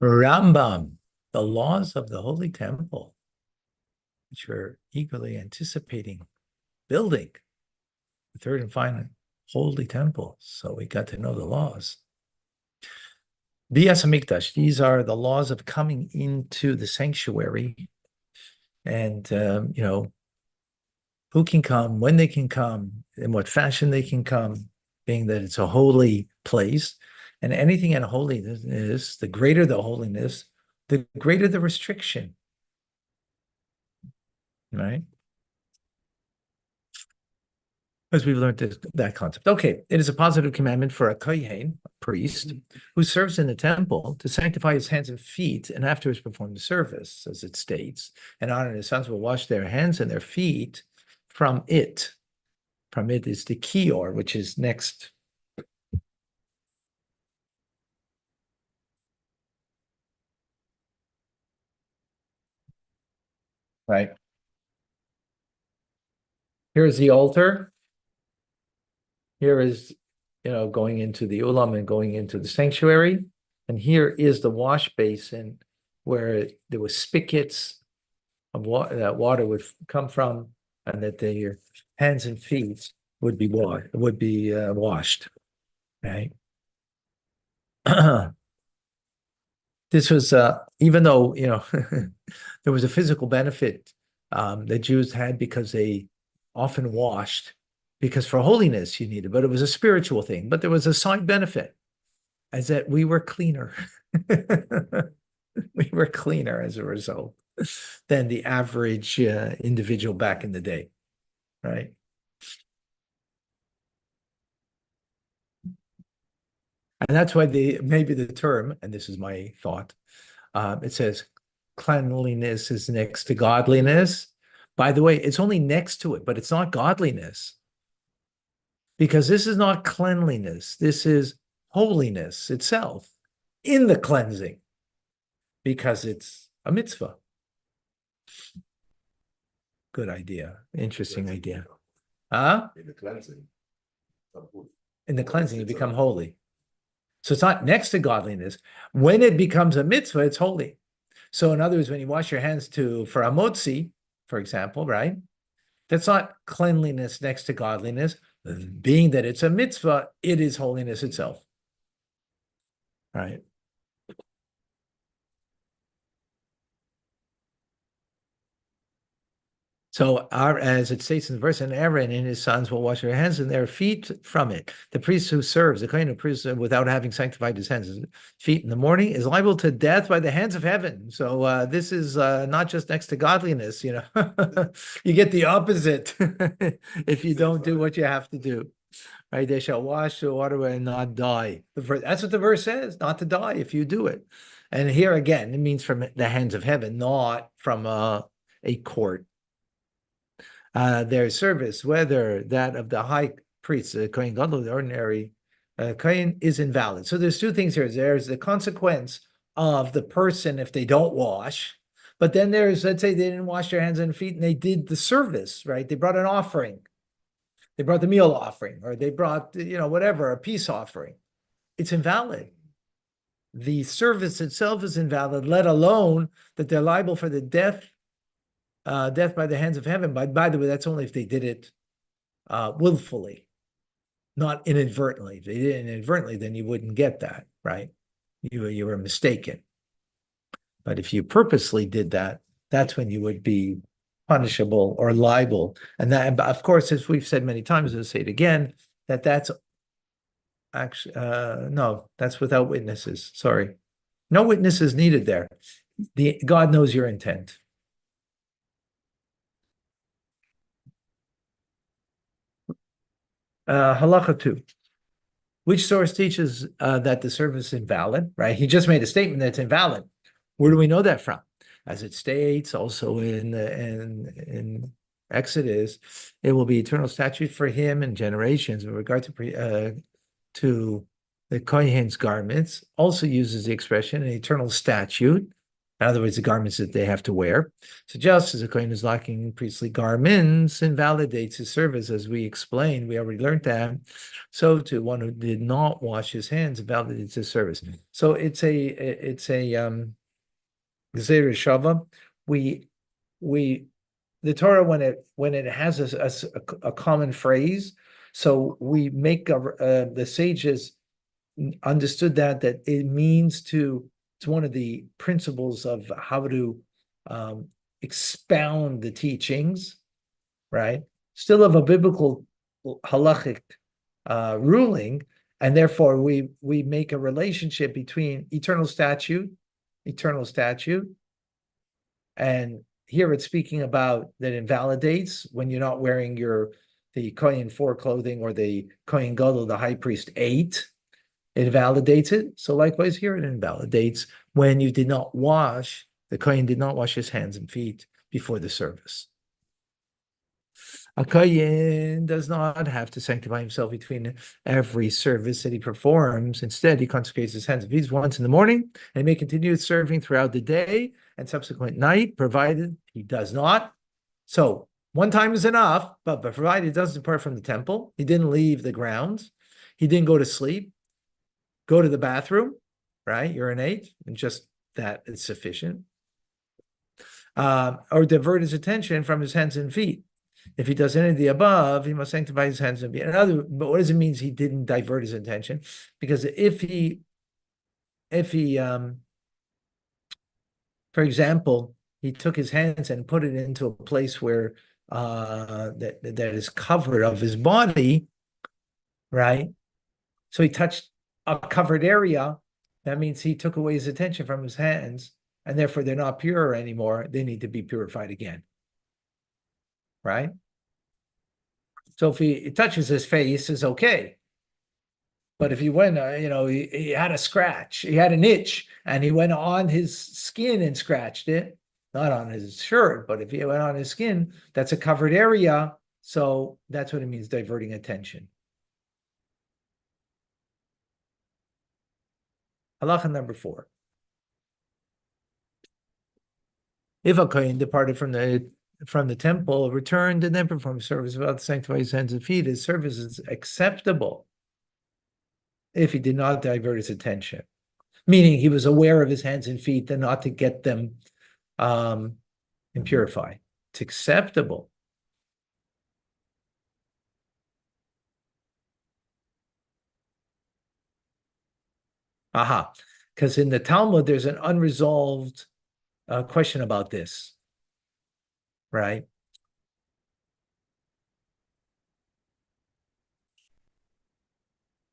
Rambam, the laws of the Holy Temple, which we're eagerly anticipating building the third and final Holy Temple. So we got to know the laws. Bias Hamikdash, these are the laws of coming into the sanctuary and, who can come, when they can come, in what fashion they can come, being that it's a holy place. And anything in holiness, the greater the holiness, the greater the restriction, right? As we've learned that concept. Okay, it is a positive commandment for a kohen, a priest, who serves in the temple to sanctify his hands and feet and afterwards perform the service, as it states. And Aaron and his sons will wash their hands and their feet from it. From it is the kior, which is next. Right. Here's the altar. Here is, going into the ulam and going into the sanctuary. And here is the wash basin where there was spigots of water that water would come from, and that their hands and feet would be washed. Right. This was even though there was a physical benefit that Jews had because they often washed, because for holiness you needed, but it was a spiritual thing. But there was a side benefit, as that we were cleaner. We were cleaner as a result than the average individual back in the day, right? And that's why maybe the term, and this is my thought, it says cleanliness is next to godliness. By the way, it's only next to it, but it's not godliness. Because this is not cleanliness. This is holiness itself in the cleansing, because it's a mitzvah. Good idea. Interesting idea. Huh? In the cleansing. In the cleansing, you become holy. So it's not next to godliness. When it becomes a mitzvah, it's holy. So in other words, when you wash your hands for a motzi, for example, right? That's not cleanliness next to godliness. Being that it's a mitzvah, it is holiness itself. Right. So as it states in the verse, and Aaron and his sons will wash their hands and their feet from it. The priest who serves, the kohen who prays without having sanctified his hands and feet in the morning, is liable to death by the hands of heaven. So this is not just next to godliness, you get the opposite if you don't do what you have to do. Right? They shall wash the water and not die. That's what the verse says, not to die if you do it. And here again, it means from the hands of heaven, not from a court. Their service, whether that of the high priest, the kohen gadol, the ordinary kohen, is invalid. So there's two things here. There's the consequence of the person if they don't wash, but then there's, let's say they didn't wash their hands and feet and they did the service, right? They brought an offering. They brought the meal offering, or they brought, whatever, a peace offering. It's invalid. The service itself is invalid, let alone that they're liable for the death by the hands of heaven. By the way, that's only if they did it willfully, not inadvertently. If they did it inadvertently, then you wouldn't get that, right? You were mistaken. But if you purposely did that, that's when you would be punishable or liable. And that, of course, as we've said many times, I'll say it again, that's actually, no, that's without witnesses. Sorry. No witnesses needed there. God knows your intent. Halacha 2. Which source teaches that the service is invalid, right? He just made a statement that it's invalid. Where do we know that from? As it states also in Exodus, it will be eternal statute for him and generations in regard to the kohen's garments. Also uses the expression an eternal statute, In other words, the garments that they have to wear. So just as a Kohen is lacking priestly garments invalidates his service, as we explained, we already learned that. So to one who did not wash his hands invalidates his service. So it's a Gzeira Shava. We the Torah when it has a common phrase, so we make the sages understood that it means it's one of the principles of how to expound the teachings, right? Still of a biblical halachic ruling, and therefore we make a relationship between eternal statute, and here it's speaking about that invalidates when you're not wearing the Kohen 4 clothing or the Kohen Gadol, the high priest 8. It invalidates it. So likewise here it invalidates when you did not wash, the Kohen did not wash his hands and feet before the service. A Kohen does not have to sanctify himself between every service that he performs. Instead, he consecrates his hands and feet once in the morning and may continue serving throughout the day and subsequent night, provided he does not. So one time is enough, but provided he doesn't depart from the temple, he didn't leave the grounds, he didn't go to sleep, go to the bathroom, right? Urinate, and just that is sufficient. Or divert his attention from his hands and feet. If he does any of the above, he must sanctify his hands and feet. But what does it mean he didn't divert his attention? Because if he, for example, he took his hands and put it into a place where that is covered of his body, right? So he touched a covered area. That means he took away his attention from his hands, and therefore they're not pure anymore. They need to be purified again, right? So if he touches his face, is okay. But if he went, he had a scratch, he had an itch, and he went on his skin and scratched it, not on his shirt, but if he went on his skin, that's a covered area. So that's what it means, diverting attention. Halacha number 4. If a Kohen departed from the temple, returned, and then performed service without to sanctify his hands and feet, his service is acceptable if he did not divert his attention. Meaning he was aware of his hands and feet and not to get them impurified. It's acceptable. Aha. Because in the Talmud, there's an unresolved question about this, right?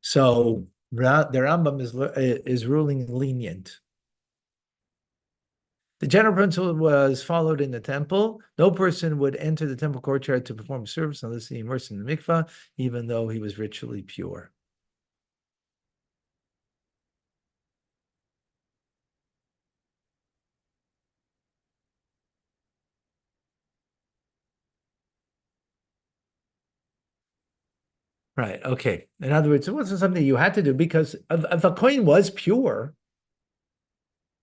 So the Rambam is ruling lenient. The general principle was followed in the temple. No person would enter the temple courtyard to perform service unless he immersed in the mikvah, even though he was ritually pure. Right. Okay. In other words, it wasn't something you had to do because if a coin was pure,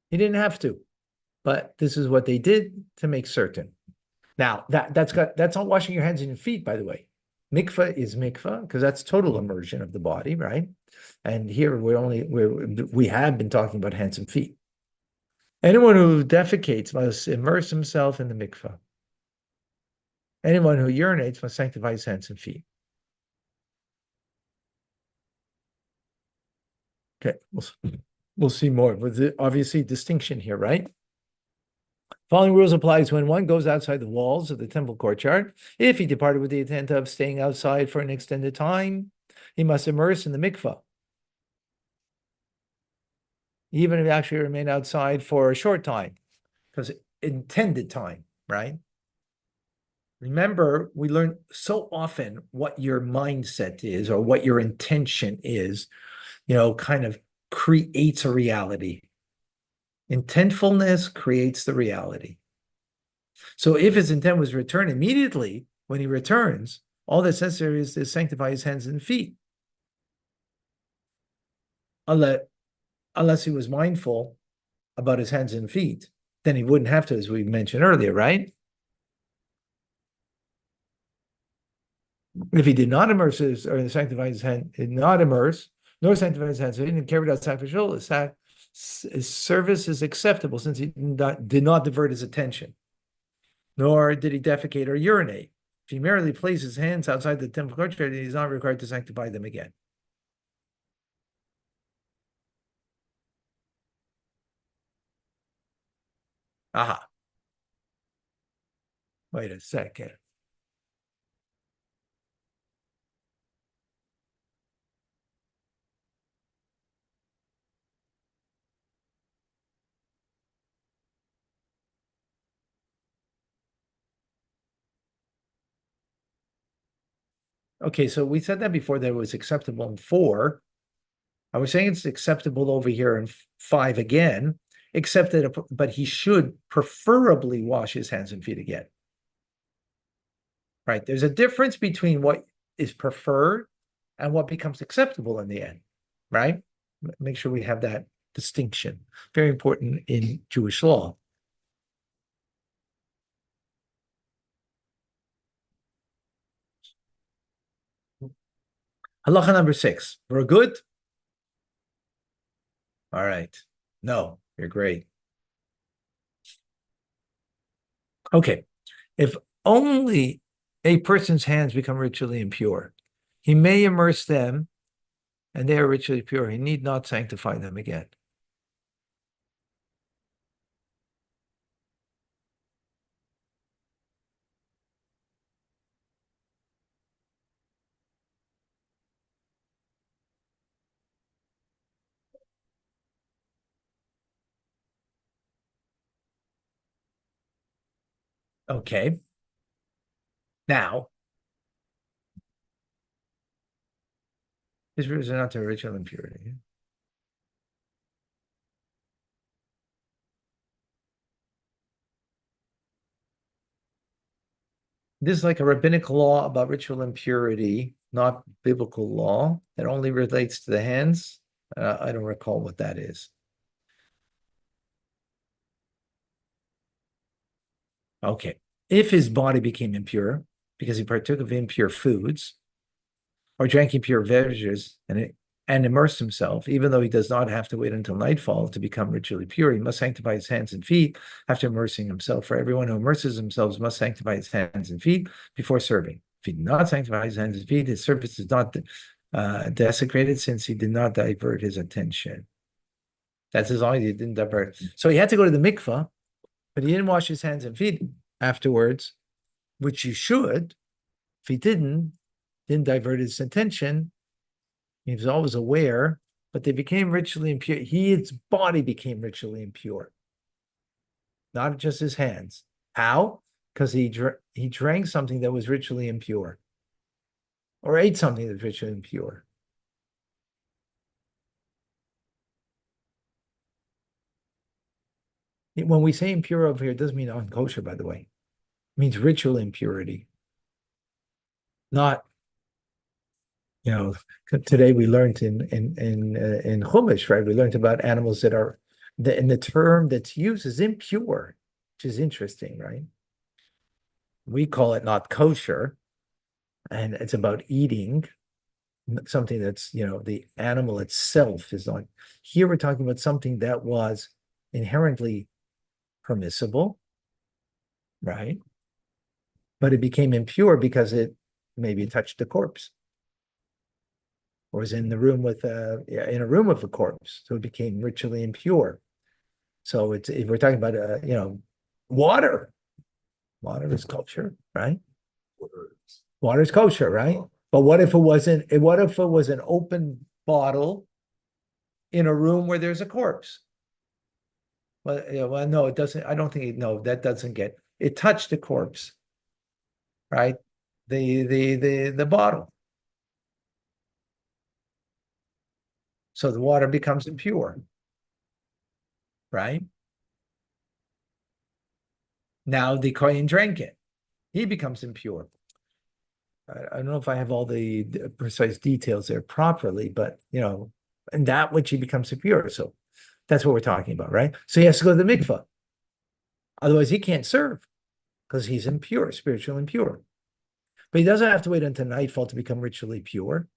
he didn't have to. But this is what they did to make certain. Now that's not washing your hands and your feet, by the way. Mikvah is mikvah because that's total immersion of the body, right? And here we have been talking about hands and feet. Anyone who defecates must immerse himself in the mikvah. Anyone who urinates must sanctify his hands and feet. Okay, we'll see more. But obviously, distinction here, right? Following rules applies when one goes outside the walls of the temple courtyard. If he departed with the intent of staying outside for an extended time, he must immerse in the mikvah. Even if he actually remained outside for a short time, because intended time, right? Remember, we learn so often what your mindset is or what your intention is, kind of creates a reality. Intentfulness creates the reality. So if his intent was to return immediately, when he returns, all that's necessary is to sanctify his hands and feet. Unless he was mindful about his hands and feet. then he wouldn't have to, as we mentioned earlier, right? If he did not immerse his or sanctify his hand, did not immerse nor sanctify his hand, so he didn't carry out sacrificial, his service is acceptable since he did not divert his attention, nor did he defecate or urinate. If he merely placed his hands outside the temple courtyard, he's not required to sanctify them again. Aha. Wait a second. Okay, so we said that before that it was acceptable in 4. I was saying it's acceptable over here in 5 again, except that, but he should preferably wash his hands and feet again. Right? There's a difference between what is preferred and what becomes acceptable in the end, right? Make sure we have that distinction. Very important in Jewish law. Halacha number 6. We're good? All right. No, you're great. Okay. If only a person's hands become ritually impure, he may immerse them and they are ritually pure. He need not sanctify them again. Okay. Now, this is not the ritual impurity. This is like a rabbinic law about ritual impurity, not biblical law. That only relates to the hands. I don't recall what that is. Okay. If his body became impure because he partook of impure foods or drank impure beverages and immersed himself, even though he does not have to wait until nightfall to become ritually pure, he must sanctify his hands and feet after immersing himself. For everyone who immerses himself must sanctify his hands and feet before serving. If he did not sanctify his hands and feet, his service is not desecrated since he did not divert his attention. That's as long as he didn't divert. So he had to go to the mikvah, but he didn't wash his hands and feet afterwards, which you should. If he didn't divert his attention, he was always aware, but they became ritually impure. His body became ritually impure, not just his hands. How? Because he drank something that was ritually impure, or ate something that's ritually impure. When we say impure over here, it doesn't mean unkosher, by the way. It means ritual impurity, not today we learned in Chumash, right? We learned about animals that are and the term that's used is impure, which is interesting, right? We call it not kosher, and it's about eating something that's the animal itself is not. Here we're talking about something that was inherently permissible, right? But it became impure because it maybe touched the corpse or was in the room with in a room with a corpse, so it became ritually impure. So it's if we're talking about water, water is kosher, right? Water is kosher, right? But what if it wasn't? What if it was an open bottle in a room where there's a corpse? Well, yeah, well, no, it doesn't. I don't think no, that doesn't get it touched the corpse, right? The bottle. So the water becomes impure, right? Now the Kohen drank it. He becomes impure. I don't know if I have all the precise details there properly, but and that which he becomes impure. So that's what we're talking about, right? So he has to go to the mikvah. Otherwise, he can't serve because he's impure, spiritually impure. But he doesn't have to wait until nightfall to become ritually pure.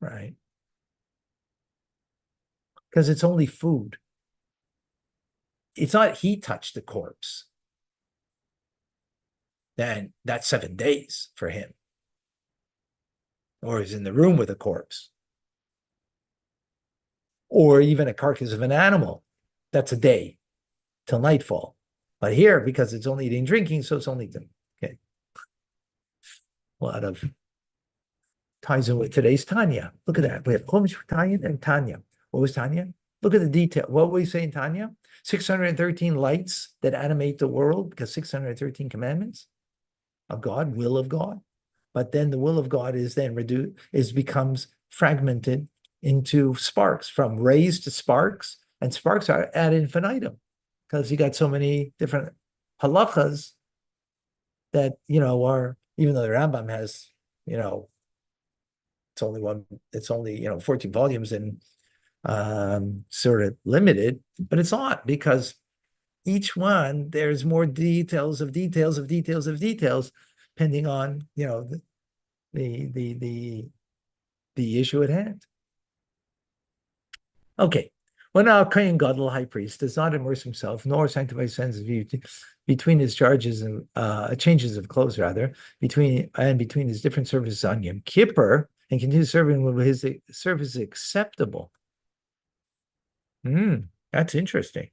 Right? Because it's only food. It's not he touched the corpse. Then that's 7 days for him. Or he's in the room with a corpse. Or even a carcass of an animal. That's a day till nightfall. But here, because it's only eating, drinking, so it's only okay. A lot of ties in with today's Tanya. Look at that. We have Chumash Tanya and Tanya. What was Tanya? Look at the detail. What were we saying, Tanya? 613 lights that animate the world because 613 commandments of God, will of God. But then the will of God is then becomes fragmented into sparks, from rays to sparks, and sparks are ad infinitum because you got so many different halachas that are, even though the Rambam has it's only 14 volumes and sort of limited, but it's not, because each one there's more details of details of details of details depending on the issue at hand. Okay. When our Kohen Gadol, high priest, does not immerse himself nor sanctify his hands between his charges and changes of clothes, rather, between his different services on Yom Kippur, and continues serving when his service is acceptable. That's interesting.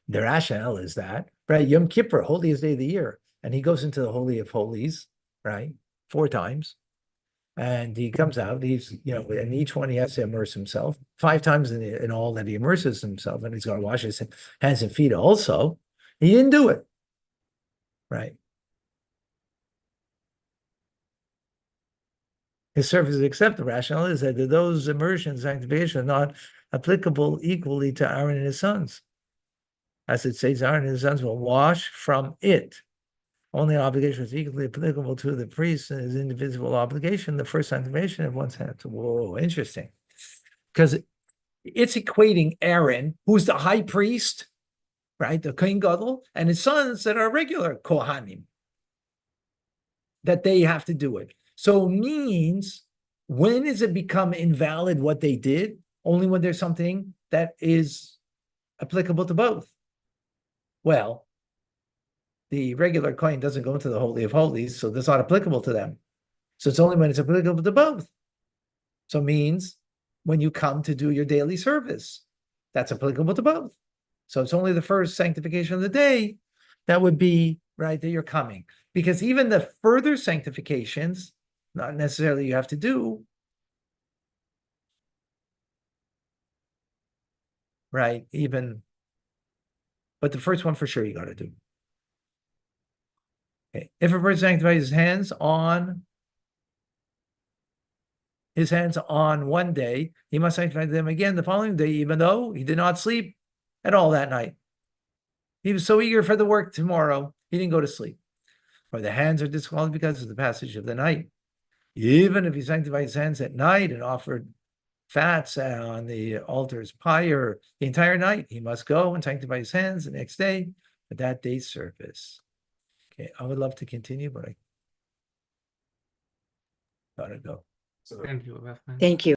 The rationale is that, right, Yom Kippur, holiest day of the year, and he goes into the Holy of Holies, right, 4 times. And he comes out, he's, and each one he has to immerse himself 5 times in all that he immerses himself, and he's going to wash his hands and feet also. He didn't do it, right? His service is accepted. The rationale is that those immersions, sanctification, are not applicable equally to Aaron and his sons. As it says, Aaron and his sons will wash from it. Only obligation is equally applicable to the priest and his indivisible obligation, the first sanctification of one's hands. Whoa, interesting. Because it's equating Aaron, who's the high priest, right, the Kohen Gadol, and his sons that are regular Kohanim, that they have to do it. So means, when does it become invalid what they did? Only when there's something that is applicable to both. Well, the regular Kohen doesn't go into the Holy of Holies, so that's not applicable to them. So it's only when it's applicable to both. So it means when you come to do your daily service, that's applicable to both. So it's only the first sanctification of the day that would be, right, that you're coming. Because even the further sanctifications, not necessarily you have to do, right, but the first one for sure you got to do. Okay. If a person sanctifies his hands on one day, he must sanctify them again the following day, even though he did not sleep at all that night. He was so eager for the work tomorrow, he didn't go to sleep. For the hands are disqualified because of the passage of the night. Even if he sanctified his hands at night and offered fats on the altar's pyre the entire night, he must go and sanctify his hands the next day for that day's service. Okay, I would love to continue, but I gotta go. Thank you. Thank you.